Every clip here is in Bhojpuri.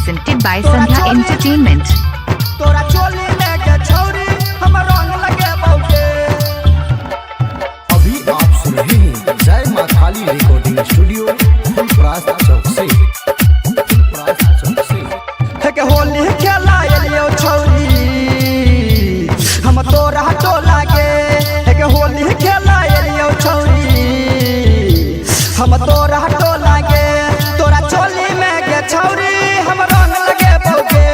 presented by Sandhya Entertainment. तोरा चोली लेके छौरी हमर रंग लगे बहुते। अभी आप सुन रहे हैं जय मां काली रिकॉर्डिंग स्टूडियो फुलपरास चौक से। है के होली खेला एलियो छौरी हम तोरा टोला के। है के होली खेला एलियो छौरी हम तोरा टोला के। तोरा चोली में के छौरी हम रंग लगे बहुते।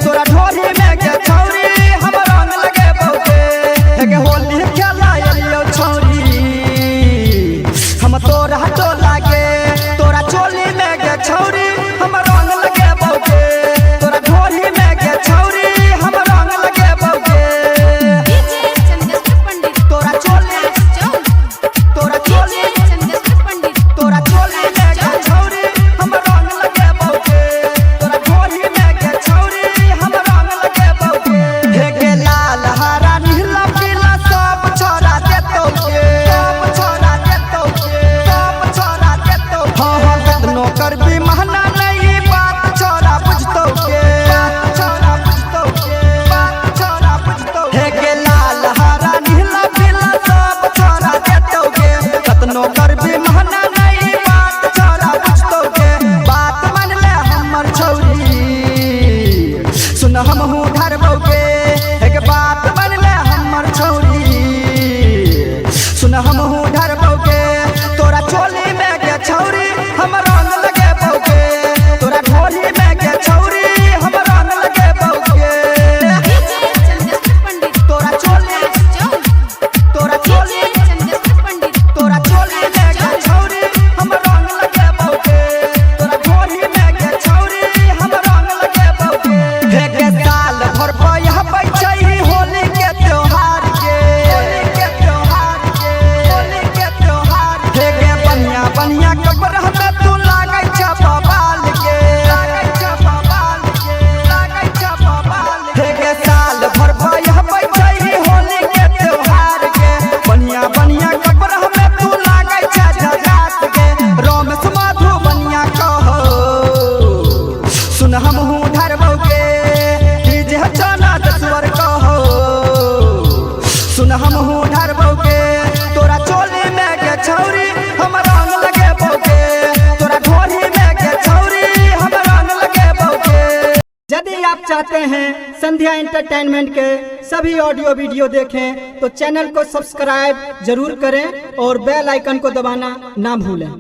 तोरा ढोली में के छौरी हम रंग लगे बहुते। है के होली खेला एलियो छौरी हम तोरा टोला के। तोरा चोली में के छौरी हम रंग लगे बहुते। तोरा ढोली में के छौरी हम रंग लगे बहुते। तोरा चोली तोरा चोली तोरा चोली में के छौरी हम रंग लगे बहुते। तोरा ढोली में के छौरी हम रंग लगे बहुते। हे के लाल हरा नीला पीला सब छोरा देतौ के। सब छोरा देतौ के। सब छोरा देतौ। हां हां कतनो करबी महना नहीं बात छोरा बुझतौ के। बात छोरा बुझतौ के। बात छोरा बुझतौ। हे के लाल हरा नीला पीला सब छोरा देतौ के। कतनो करबी महना नहीं बात छोरा बुझतौ के। बात मान ले हमर छौरी सुन हमहू धरबौ के। हे के बात मान ले हमर छौरी सुन हमहू धरबौ के। तोरा चोली में के छौरी हम रंग लगे बहुते। तोरा ढोली में के छौरी हम रंग लगे बहुते। तोरा चोली तोरा चोली तोरा चोली में के छौरी हम रंग लगे बहुते। तोरा ढोली में के छौरी हम रंग लगे बहुते। हे के साल भर पया बैठै होली के त्योहार के। होली के त्योहार के। होली के त्योहार हे के बनिया बनिया कपड़ा में तू लागै छ बबाल के। लागै छ बबाल के। लागै छ बबाल हे के साल भर पया बैठै होली के त्योहार के। बनिया बनिया कपड़ा में तू लागै छ जजात के। रमेश माधु बनिया कहो सुन हमहू धरबौ के। डीजे चना दसवर कहो सुन हमहू धरबौ के। तोरा चोली में के छौरी हम रंग लगे बहुते। तोरा ढोली में के छौरी हम रंग लगे बहुते। यदि आप चाहते हैं संध्या एंटरटेनमेंट के सभी ऑडियो वीडियो देखें तो चैनल को सब्सक्राइब जरूर करें और बेल आइकन को दबाना ना भूलें।